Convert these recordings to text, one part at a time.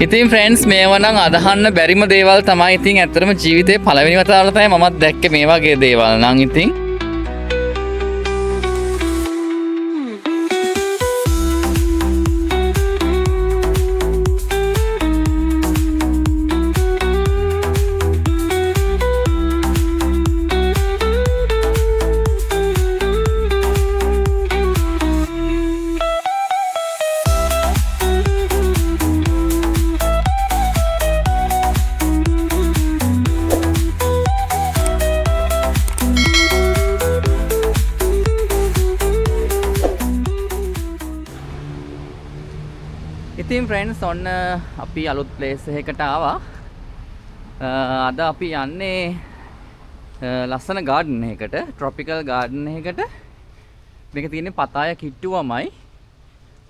ඉතින් ෆ්‍රෙන්ඩ්ස් මේවා නම් අදහන්න බැරිම දේවල් තමයි. ඉතින් ඇත්තටම ජීවිතේ පළවෙනි වතාවට තමයි මමත් දැක්කේ මේ වගේ දේවල් නම්. ඉතින් ඉතින් ෆ්‍රෙන්ඩ්ස් ඔන්න අපි අලුත් ප්ලේස් එකකට ආවා. අද අපි යන්නේ ලස්සන ගාඩන් එකකට, ට්‍රොපිකල් ගාඩන් එකකට. මේක තියෙන්නේ පතාය කිට්ටුවමයි.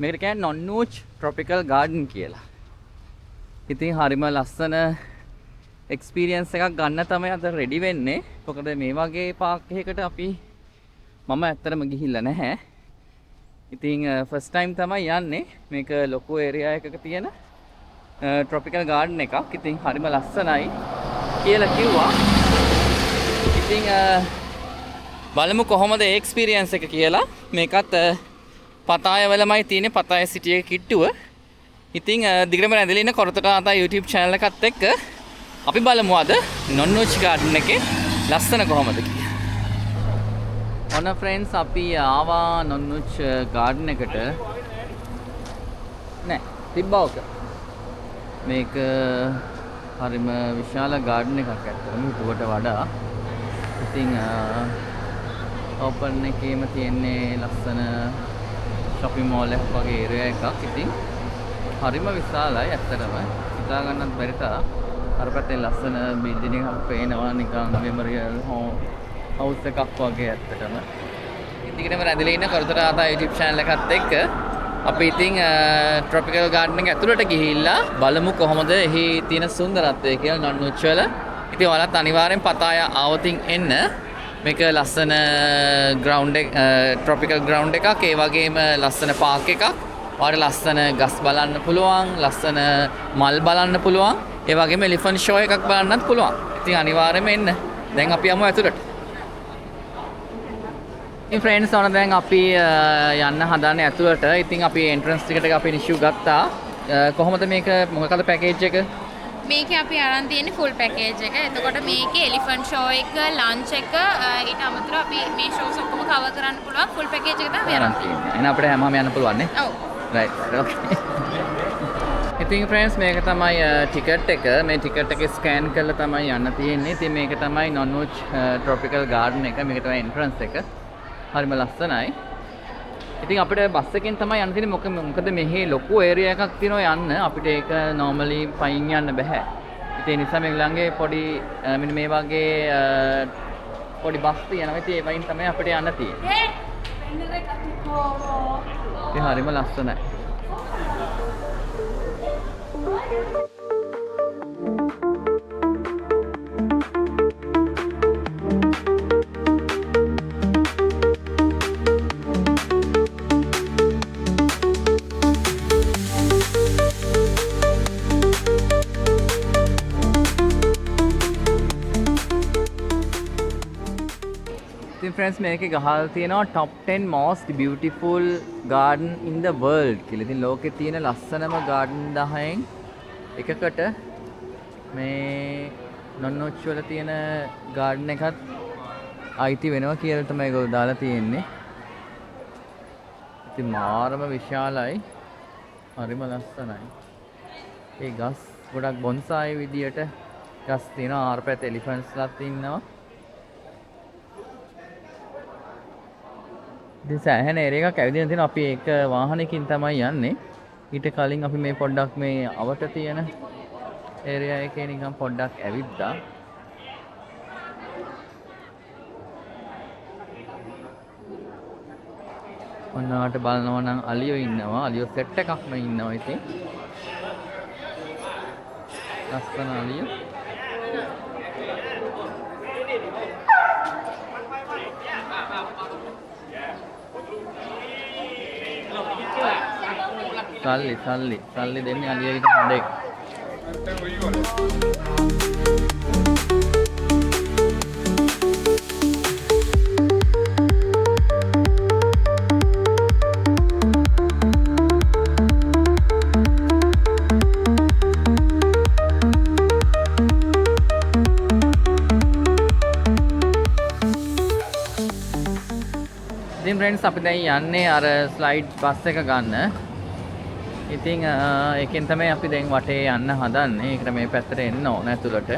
මේකට කියන්නේ නොන්නූච් ට්‍රොපිකල් ගාඩන් කියලා. ඉතින් හරිම ලස්සන එක්ස්පීරියන්ස් එකක් ගන්න තමයි අද රෙඩි වෙන්නේ. මොකද මේ වගේ පාක් එකකට මම ඇත්තටම ගිහිල්ලා නැහැ. ඉතින් ෆස්ට් ටයිම් තමයි යන්නේ. මේක ලොකු ඒරියා එකක තියෙන ට්‍රොපිකල් ගාඩන් එකක්. ඉතින් හරිම ලස්සනයි කියලා කිව්වා. ඉතින් බලමු කොහොමද ඒ එක්ස්පීරියන්ස් එක කියලා. මේකත් පතාය වලමයි තියෙන්නේ, පතාය සිටි එක කිට්ටුව. ඉතින් දිගටම රැඳිලා ඉන්න කොරතට ආතා YouTube channel එකත් එක්ක අපි බලමු අද නොන්නූච් ගාඩන් එකේ ලස්සන කොහොමද කියලා. ඔන්න ෆ්‍රෙන්ඩ්ස් අපි ආවා නොන්නූච් ගාඩන් එකට. නෑ තිබ්බා ඔක. මේක හරිම විශාල ගාඩන් එකක් ඇත්තටම හිතුවට වඩා. ඉතින් ඕපන් එකේම තියෙන්නේ ලස්සන shopping mall එකක් වගේ ඒරියා එකක්. ඉතින් හරිම විශාලයි ඇත්තටම. හිතා ගන්නත් බැරි තරම්. අර පැත්තේ ලස්සන බිල්ඩින් එකක් පේනවා නිකන් මෙමරියල් හවුස් එකක් වගේ ඇත්තටම. ඉතින්ම රැඳිලා ඉන්න කරතර ආතා YouTube channel එකත් එක්ක අපි ඉතින් ට්‍රොපිකල් ගාඩන් එක ඇතුළට ගිහිල්ලා බලමු කොහොමද එහි තියෙන සුන්දරත්වය කියලා නොන්නූච් වල. ඉතින් ඔයාලත් අනිවාර්යෙන් පතාය ආවතින් එන්න. මේක ලස්සන ග්‍රවුන්ඩ් එක, ට්‍රොපිකල් ග්‍රවුන්ඩ් එකක්. ඒ වගේම ලස්සන පාක් එකක්. ඔයාලට ලස්සන ගස් බලන්න පුළුවන්, ලස්සන මල් බලන්න පුළුවන්. ඒ වගේම එලිෆන්ට් ෂෝ එකක් බලන්නත් පුළුවන්. ඉතින් අනිවාර්යෙන්ම එන්න. දැන් අපි යමු ඇතුළට. ඉතින් ෆ්‍රෙන්ඩ්ස් ඔන්න දැන් අපි යන්න හදන්නේ ඇතුළට. ඉතින් අපි එන්ට්‍රන්ස් ටිකට් එක අපි ඉෂුව ගත්තා. කොහොමද මේක, මොකක්ද පැකේජ් එක? මේකේ අපි අරන් තියෙන්නේ ෆුල් පැකේජ් එක. එතකොට මේකේ එලිෆන්ට් ෂෝ එක, ලන්ච් එක, ඊට අමතරව අපි මේ ෂෝස් ඔක්කොම කවර් කරන්න පුළුවන් ෆුල් පැකේජ් එක තමයි අරන් තියෙන්නේ. එහෙනම් අපිට හැමෝම යන්න පුළුවන් නේ? ඔව්. රයිට්. ඕකේ. ඉතින් ෆ්‍රෙන්ඩ්ස් මේක තමයි ටිකට් එක. මේ ටිකට් එක ස්කෑන් කරලා තමයි යන්න තියෙන්නේ. ඉතින් මේක තමයි නොන්නූච් ට්‍රොපිකල් ගාඩන් එක. මේක තමයි එන්ට්‍රන්ස් එක. හරිම ලස්සනයි. ඉතින් අපිට බස් එකෙන් තමයි යන්න තියෙන්නේ. මොකද මෙහි ලොකු ඒරියා එකක් තියෙනවා යන්න. අපිට ඒක normally පයින් යන්න බෑ. ඉතින් ඒ නිසා මේගොල්ලන්ගේ පොඩි මෙන්න මේ වගේ පොඩි බස් තියෙනවා. ඉතින් ඒ වයින් තමයි අපිට යන්න තියෙන්නේ. ඉතින් හරිම ලස්සනයි. ඉතින් ෆ්‍රෙන්ඩ්ස් මේකේ ගහලා තියෙනවා top 10 most beautiful garden in the world කියලා. ඉතින් ලෝකේ තියෙන ලස්සනම garden 10න් එකකට මේ නොන්නූච් වල තියෙන garden එකත් අයිති වෙනවා කියලා තමයි ඒගොල්ලෝ දාලා තියෙන්නේ. ඉතින් මාරම විශාලයි. හරිම ලස්සනයි. ඒ ගස් ගොඩක් බොන්සායි විදියට ගස් තියෙනවා. ආර පැත්තේ එලිෆන්ට්ස්ලාත් ඉන්නවා. ඉතින් සෑහෙන ඒරියා එකක් ඇවිදින්න තියෙනවා. අපි ඒක වාහනයකින් තමයි යන්නේ. ඊට කලින් අපි මේ පොඩ්ඩක් මේ අවට තියෙන ඒරියා එකේ නිකන් පොඩ්ඩක් ඇවිද්දා. ඔන්නවට බලනවා නම් අලියෝ ඉන්නවා. අලියෝ සෙට් එකක්ම ඉන්නවා. ඉතින් ලස්සන අලියෝ. සල්ලි දෙන්නේ අලියකට හොඳ එක. ඉතින් ෆ්‍රෙන්ඩ්ස් අපි දැන් යන්නේ අර ස්ලයිඩ් බස් එක ගන්න. ඉතින් ඒකෙන් තමයි අපි දැන් වටේ යන්න හදන්නේ. ඒකට මේ පැත්තට එන්න ඕන ඇතුළට.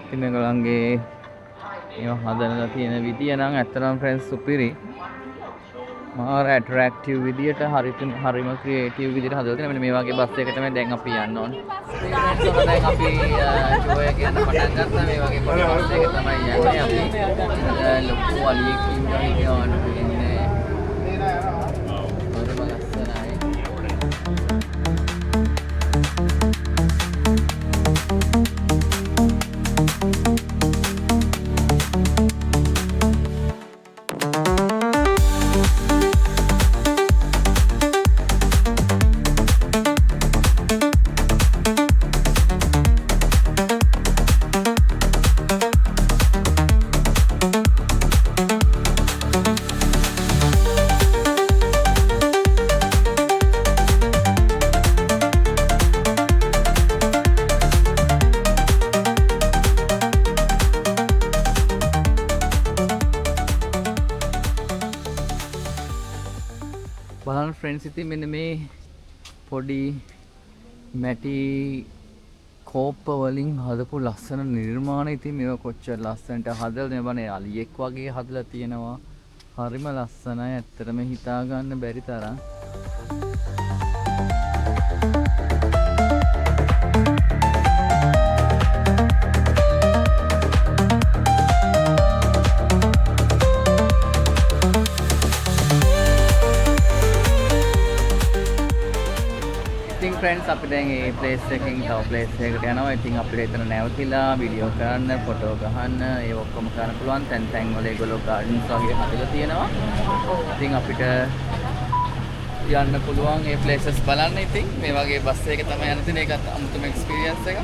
ඉතින් මේගොල්ලන්ගේ ඒවා හදලා තියෙන විදිය නම් ඇත්තටම ෆ්‍රෙන්ඩ්ස් සුපිරි. මාර ඇට්‍රැක්ටිව් විදියට හරිම ක්‍රියේටිව් විදියට හදලා තියෙනවා. මෙන්න මේ වගේ බස් එක තමයි දැන් අපි යන්න ඕන. දැන් අපි ෂෝ එක යන්න පටන් ගත්තා. මේ වගේ පොඩි බස් එක තමයි යන්නේ අපි. ලොකු අලියෙක් ඉන්නවා ඉන්නේ. හරිම ලස්සනයි. බලන්න ෆ්‍රෙන්ඩ්ස් ඉතින් මෙන්න මේ පොඩි මැටි කෝප්ප වලින් හදපු ලස්සන නිර්මාණ. ඉතින් මේවා කොච්චර ලස්සනට හදලා තියෙනවනේ, අලියෙක් වගේ හදලා තියෙනවා. හරිම ලස්සනයි ඇත්තටම හිතා ගන්න බැරි තරම්. ෆ්‍රෙන්ඩ්ස් අපි දැන් මේ ප්ලේස් එකකින් තව ප්ලේස් එකකට යනවා. ඉතින් අපිට එතන නැවතිලා වීඩියෝ කරන්න, ෆොටෝ ගහන්න, ඒ ඔක්කොම කරන්න පුළුවන්. තැන් වල ඒගොල්ලෝ ගාඩන්ස් වගේ හදලා තියෙනවා. ඉතින් අපිට යන්න පුළුවන් මේ ප්ලේසස් බලන්න. ඉතින් මේ වගේ බස් එකක තමයි යන්න තියෙන්නේ. ඒකත් අමුතුම එක්ස්පීරියන්ස් එකක්.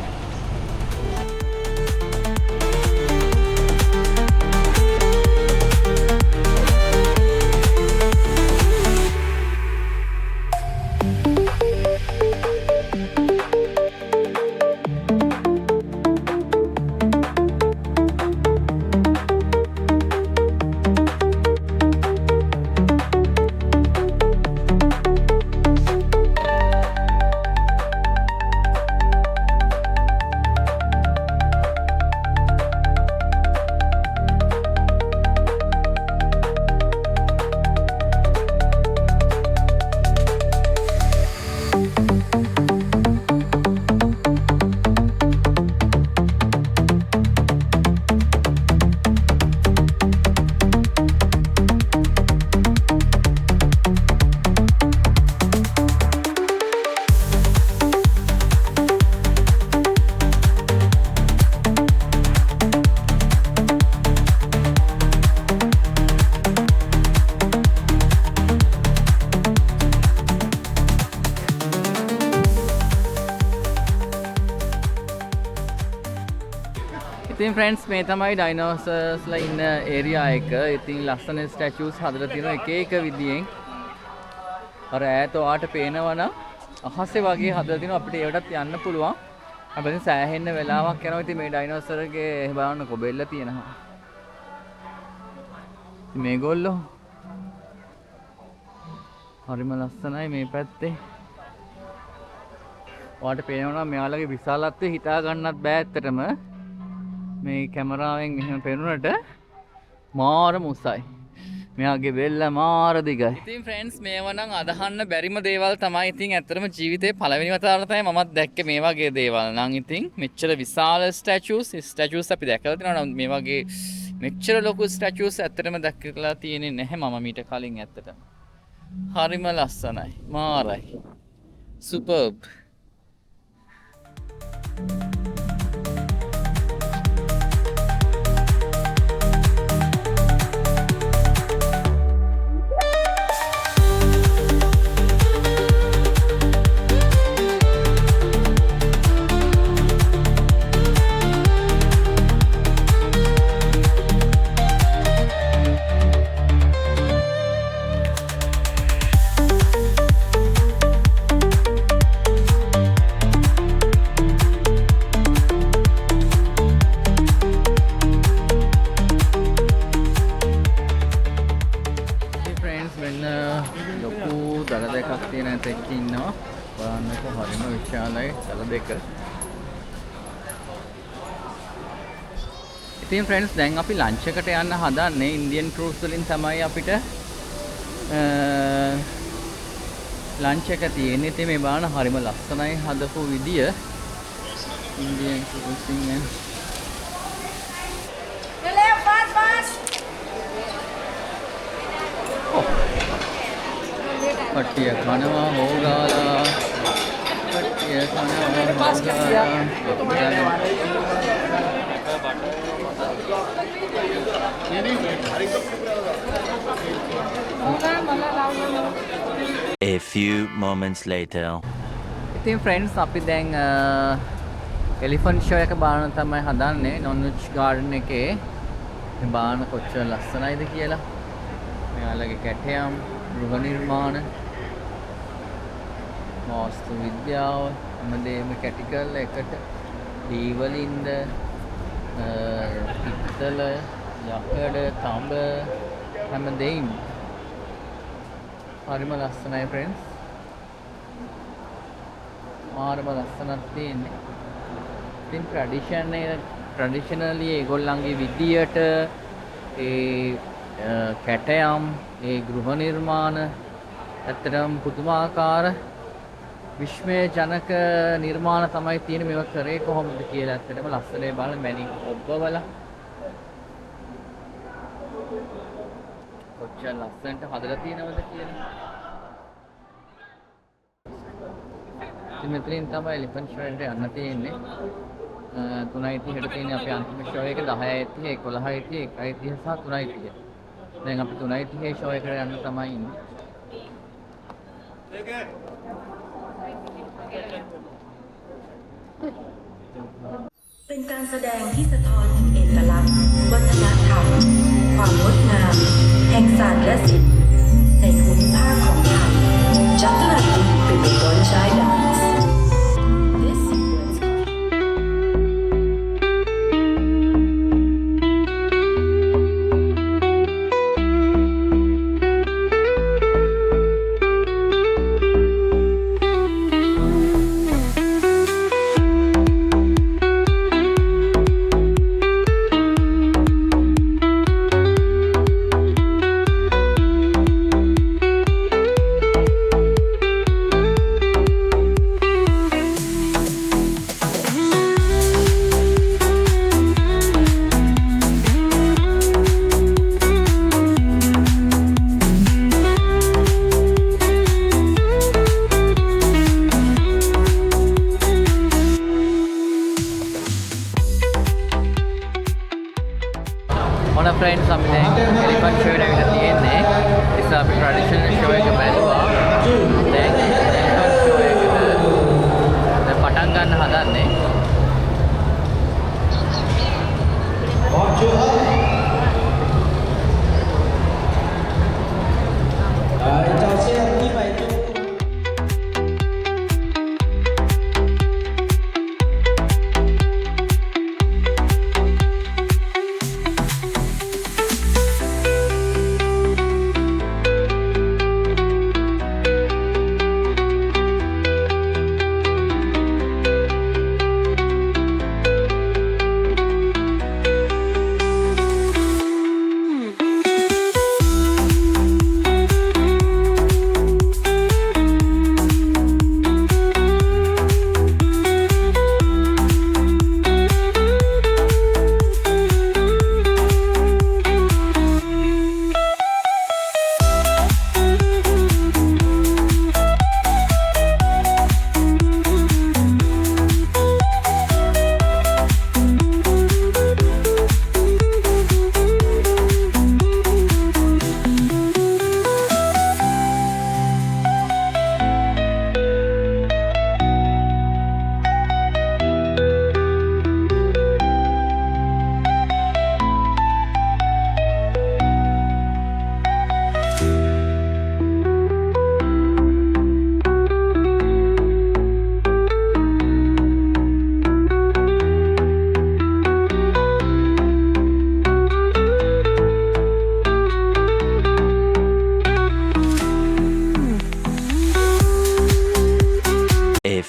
ඉතින් ෆ්‍රෙන්ඩ්ස් මේ තමයි ඩයිනෝසර්ස්ලා ඉන්න ඒරියා එක. ඉතින් ලස්සන ස්ටැචුස් හදලා තියෙනවා එක එක විදියෙන්. අර ඈත ඔයාට පේනවනම් අහසේ වගේ හදලා තිනවා. අපිට ඒවටත් යන්න පුළුවන්. අපිට සෑහෙන්න වෙලාවක් යනවා. ඉතින් මේ ඩයිනෝසර්ගේ බලන්න කොබෙල්ල තියෙනවා. මේගොල්ලෝ හරිම ලස්සනයි මේ පැත්තේ. ඔයාට පේනවනම් මෙයාලගේ විශාලත්වය හිතා ගන්නත් බෑ ඇත්තටම. මේ කැමරාවෙන් එහෙම පෙනුනට මාර මුසයි. මෙයාගේ බෙල්ල මාර දිගයි. ඉතින් ෆ්‍රෙන්ඩ්ස් මේවා නම් අදහන්න බැරිම දේවල් තමයි. ඉතින් ඇත්තටම ජීවිතේ පළවෙනි වතාවට තමයි මමත් දැක්කේ මේ වගේ දේවල්. නම් ඉතින් මෙච්චර විශාල ස්ටැචුස් අපි දැකලා තියෙනවා. නම් මේ වගේ මෙච්චර ලොකු ස්ටැචුස් ඇත්තටම දැකලා තියෙන්නේ නැහැ මම මීට කලින් ඇත්තටම. හරිම ලස්සනයි. මාරයි. සුපර්බ්. තෙක් ඉන්නවා. බලන්නකො හරිම විශාලයි තල දෙක. ඉතින් ෆ්‍රෙන්ඩ්ස් දැන් අපි ලන්ච් එකට යන්න හදන්නේ. ඉන්දියන් ක්‍රූස් වලින් තමයි අපිට ලන්ච් එක තියෙන්නේ. ඉතින් මේ බලන්න හරිම ලස්සනයි හදපු විදිය. ඉන්දියන් ක්‍රූසින් කට්ටිය කනවා හොගාලා කට්ටිය කනවා හොගාලා. A few moments later. ඉතින් ෆ්‍රෙන්ඩ්ස් අපි දැන් එලිෆන්ට් ෂෝ එක බලන්න තමයි හදන්නේ නොන්විච් ගාඩන් එකේ. මේ බලන්න කොච්චර ලස්සනයිද කියලා. මෙයාලගේ කැටයම් ගෘහ නිර්මාණ වාස්තු විද්‍යාව හැමදේම කැටිකල් එකට දී වලින්ද පිත්තල යකඩ තඹ හැමදේම හරිම ලස්සනයි ෆ්‍රෙන්ඩ්ස්. මාරම ලස්සනක් තියෙන්නේ. ඉතින් ට්‍රැඩිෂනලි ඒගොල්ලන්ගේ විදියට ඒ කැටයම් ඒ ගෘහ නිර්මාණ ඇත්තටම පුදුමාකාර විශ්මය ජනක නිර්මාණ තමයි තියෙන්නේ. මේවා කරේ කොහොමද කියලා ඇත්තටම ලස්සනේ බලන්න මැණික් ඔබ්බවල කොච්චර ලස්සනට හදලා තියෙනවද කියලා. ඉතින් මෙතනින් තමයි එලිෆන්ට් ෂෝ එකට යන්න තියෙන්නේ. 3:30ට තියෙන්නේ අපේ අන්තිම ෂෝ එක 10:30 11:30 1:30 සහ 3:30. දැන් අපි 3:30 ෂෝ එකට යන්න තමයි ඉන්නේ.เป็นการแสดงที่สะท้อนถึงเอกลักษณ์วัฒนธรรมความงดงามแห่งศาสตร์และศิลป์ในภูมิภาคของไทยจักรวรรดิเป็นบอลชายดันส์ This sequence මොන ෆ්‍රෙන්ඩ්ස් අපි දැන් එලිෆන්ට් ෂෝ එකට තියෙන්නේ. ඉතින් අපි ට්‍රැඩිෂනල් ෂෝ එක බැලුවා. දැන් එලිෆන්ට් ෂෝ එකට දැන් පටන් ගන්න හදන්නේ.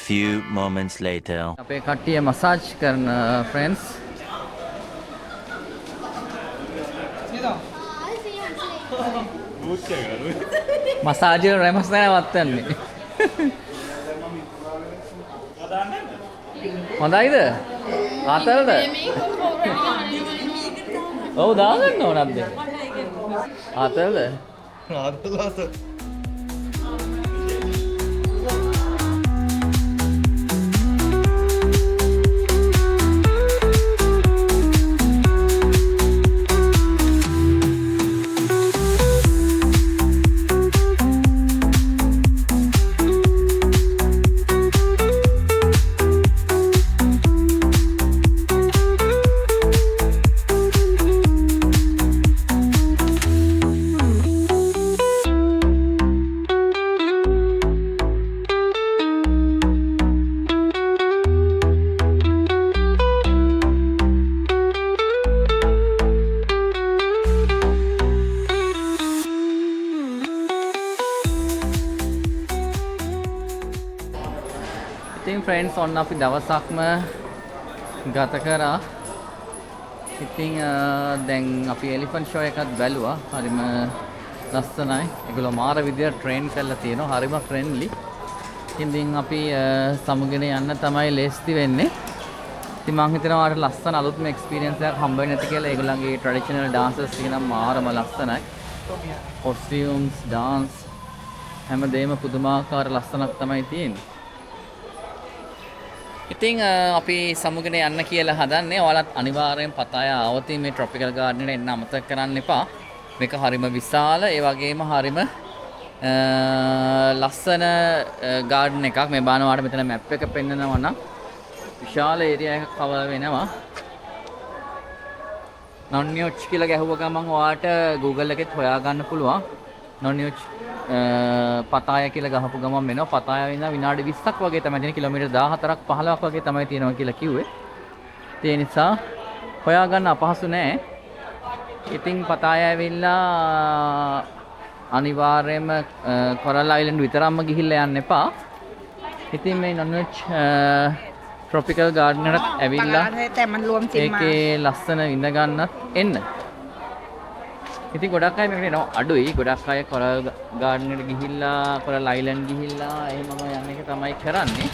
few moments later. අපේ කට්ටිය මසාජ් කරන friends. මසාජ් වල රැමස් නැවත් යන්නේ. හොඳයිද? ආතල්ද? ඔව් දාගන්න ඕනක්ද? ආතල්ද? ඉතින් ෆ්‍රෙන්ඩ්ස් ඔන්න අපි දවසක්ම ගත කරා. ඉතින් දැන් අපි එලිෆන්ට් ෂෝ එකත් බැලුවා. හරිම ලස්සනයි. ඒගොල්ලෝ මාර විදියට ට්‍රේන් කරලා තියෙනවා. හරිම ෆ්‍රෙන්ඩ්ලි. ඉතින් අපි සමුගෙන යන්න තමයි ලේස්ති වෙන්නේ. ඉතින් මම හිතනවා ඔයාලට ලස්සන අලුත්ම එක්ස්පීරියන්ස් එකක් හම්බ වෙන්නේ නැති කියලා. ඒගොල්ලන්ගේ ට්‍රැඩිෂනල් ඩාන්සර්ස් තියෙනවා මාරම ලස්සනයි. කොස්ටියුම්ස්, ඩාන්ස් හැමදේම පුදුමාකාර ලස්සනක් තමයි තියෙන්නේ. ඉතින් අපි සමුගෙන යන්න කියලා හදන්නේ. ඔයාලත් අනිවාර්යෙන් පතාය ආවොත් මේ ට්‍රොපිකල් ගාඩන් එකට එන්න අමතක කරන්න එපා. මේක හරිම විශාල, ඒ වගේම හරිම ලස්සන ගාඩන් එකක්. මේ බාන ඔයාලට මෙතන මැප් එක පෙන්නනවා නම් විශාල ඒරියා එකක් කවර් වෙනවා. නොන්නියොච් කියලා ගැහුව ගමන් ඔයාලට Google එකෙත් හොයාගන්න පුළුවන්. නොන්නියොච් පතාය කියලා ගහපු ගමන් වෙනවා. පතාය වෙන විනාඩි 20ක් වගේ තමයි තියෙන. කිලෝමීටර් 14ක් 15ක් වගේ තමයි තියෙනවා කියලා කිව්වේ. ඒ නිසා හොයාගන්න අපහසු නෑ. ඉතින් පතාය ඇවිල්ලා අනිවාර්යයෙන්ම කොරල් අයිලන්ඩ් විතරක්ම ගිහිල්ලා යන්න එපා. ඉතින් මේ නොන්වෙජ් ට්‍රොපිකල් ගාඩන් එකට ඇවිල්ලා ඒකේ ලස්සන විඳ ගන්නත් එන්න. ඉතින් ගොඩක් අය මේකට එනවා අඩුයි. ගොඩක් අය කොරල් ගාඩන් එකට ගිහිල්ලා කොරල් අයිලන්ඩ් ගිහිල්ලා එහෙමම යන එක තමයි කරන්නේ.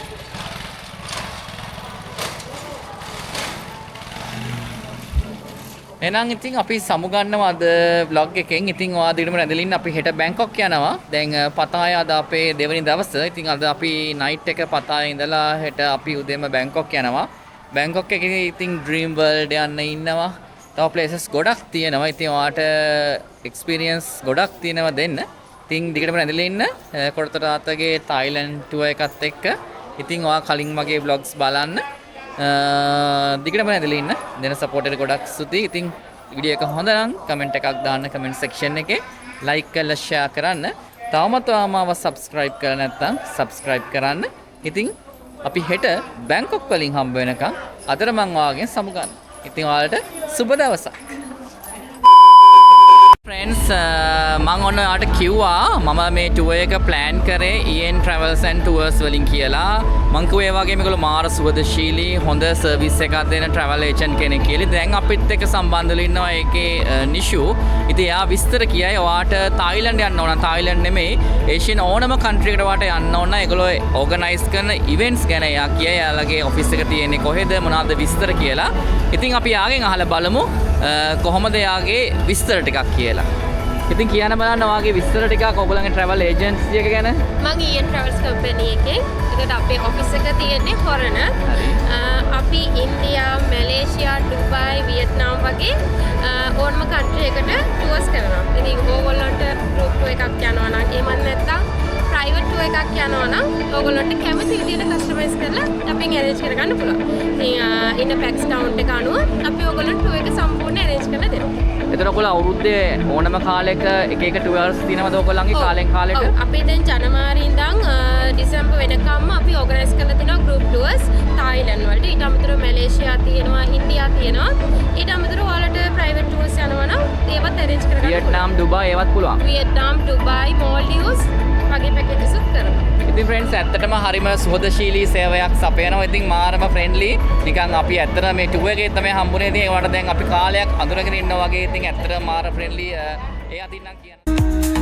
එහෙනම් ඉතින් අපි සමුගන්නවා අද vlog එකෙන්. ඉතින් ඔයා දිගටම රැඳලා ඉන්න. අපි හෙට බැංකොක් යනවා. දැන් පතාය අද අපේ දෙවෙනි දවස. ඉතින් අද අපි නයිට් එක පතාය ඉඳලා හෙට අපි උදේම බැංකොක් යනවා. බැංකොක් එකේ ඉතින් ඩ්‍රීම් වර්ල්ඩ් යන්න ඉන්නවා. තව ප්ලේසස් ගොඩක් තියෙනවා. ඉතින් ඔයාට එක්ස්පීරියන්ස් ගොඩක් තියෙනවා දෙන්න. ඉතින් දිගටම රැඳලා ඉන්න. කොටතර තාත්තගේ තායිලන්ඩ් ටුවර් එකත් එක්ක. ඉතින් ඔයා කලින් මගේ vlogs බලන්න. දිගටම රැඳලා ඉන්න. දෙන සපෝට් එකට ගොඩක් ස්තුතියි. ඉතින් වීඩියෝ එක හොඳ නම් කමෙන්ට් එකක් දාන්න කමෙන්ට් සෙක්ෂන් එකේ. ලයික් කරලා ෂෙයා කරන්න. තවමත් ඔයා මාව සබ්ස්ක්‍රයිබ් කරලා නැත්නම් සබ්ස්ක්‍රයිබ් කරන්න. ඉතින් අපි හෙට බැංකොක් වලින් හම්බ වෙනකන් අදට මං ඔයාගෙන් සමුගන්න. ඉතින් ඔයාලට සුබ දවසක්. ෆ්‍රෙන්ඩ්ස් මම ඔන්න ඔයාලට කිව්වා මම මේ ටුවර් එක ප්ලෑන් කරේ EN Travels and Tours වලින් කියලා. මං කිව්වා ඒ වගේම ඒගොල්ලෝ මාර සුවදශීලී හොඳ සර්විස් එකක් දෙන travel agent කෙනෙක් කියලා. දැන් අපිත් එක්ක සම්බන්ධ වෙලා ඉන්නවා ඒකේ නිෂු. ඉතින් එයා විස්තර කියයි ඔයාට තායිලන්ඩ් යන්න ඕන. තායිලන්ඩ් නෙමෙයි ඒෂියන් ඕනම කන්ට්‍රි එකට ඔයාට යන්න ඕන. ඒගොල්ලෝ ඕගනයිස් කරන ඉවෙන්ට්ස් ගැන එයා කියයි. එයාලගේ ඔෆිස් එක තියෙන්නේ කොහෙද මොනවද විස්තර කියලා. ඉතින් අපි යාගෙන් අහලා බලමු කොහොමද යාගේ විස්තර ටිකක් කියලා. ඉතින් කියන්න බලන්න ඔයාගේ විස්තර ටිකක් ඔයගොල්ලන්ගේ travel agency එක ගැන. මම EN Travels company එකේ. ඒකට අපේ ඔෆිස් එක තියෙන්නේ කොරණ. අපි ඉන්දියා, මැලේසියා, ඩුබායි, වියට්නාම් වගේ ඕනම කන්ට්‍රි එකට ටුවර්ස් කරනවා. ඉතින් ඕගොල්ලන්ට ගෲප් ටුවර් එකක් යනවා නම් එහෙම නැත්නම් ප්‍රයිවට් ටුවර් එකක් යනවා නම් ඕගොල්ලන්ට කැමති විදිහට කස්ටමයිස් කරලා අපෙන් arrange කරගන්න පුළුවන්. ඉතින් ඉන්න පැක්ස් කවුන්ට් එක අනුව අපි ඕගොල්ලන්ට ටුවර් එක සම්පූර්ණ arrange කරලා දෙනවා. එතන ඔයගොල්ලෝ අවුරුද්දේ ඕනම කාලයක එක එක ටුවර්ස් තියෙනවද ඔයගොල්ලන්ගේ කාලෙන් කාලෙට? අපි දැන් ජනවාරි ඉඳන් දෙසැම්බර් වෙනකම්ම අපි ඕගනයිස් කරලා තිනවා ගෲප් ටුවර්ස් තායිලන්ඩ් වලට. ඊට අමතරව මැලේසියා තියෙනවා, ඉන්දියා තියෙනවා. ඊට අමතරව ඔයාලට ප්‍රයිවට් ටුවර්ස් යනවා නම් ඒවත් arrange කරගන්න පුළුවන්. වියට්නාම්, ඩුබායි ඒවත් පුළුවන්. වියට්නාම්, ඩුබායි, මාල්ඩීව්ස් වගේ පැකේජස් උත් කරනවා. ඉතින් ෆ්‍රෙන්ඩ්ස් ඇත්තටම හරිම සුහදශීලී සේවයක් සපයනවා. ඉතින් මාරම ෆ්‍රෙන්ඩ්ලි. නිකන් අපි ඇත්තට මේ ටුර් එකේ තමයි හම්බුනේ. ඉතින් ඒවට දැන් අපි කාලයක් අඳුරගෙන ඉන්නවා වගේ. ඉතින් ඇත්තට මාර ෆ්‍රෙන්ඩ්ලි. ඒ අතින් නම් කියන්න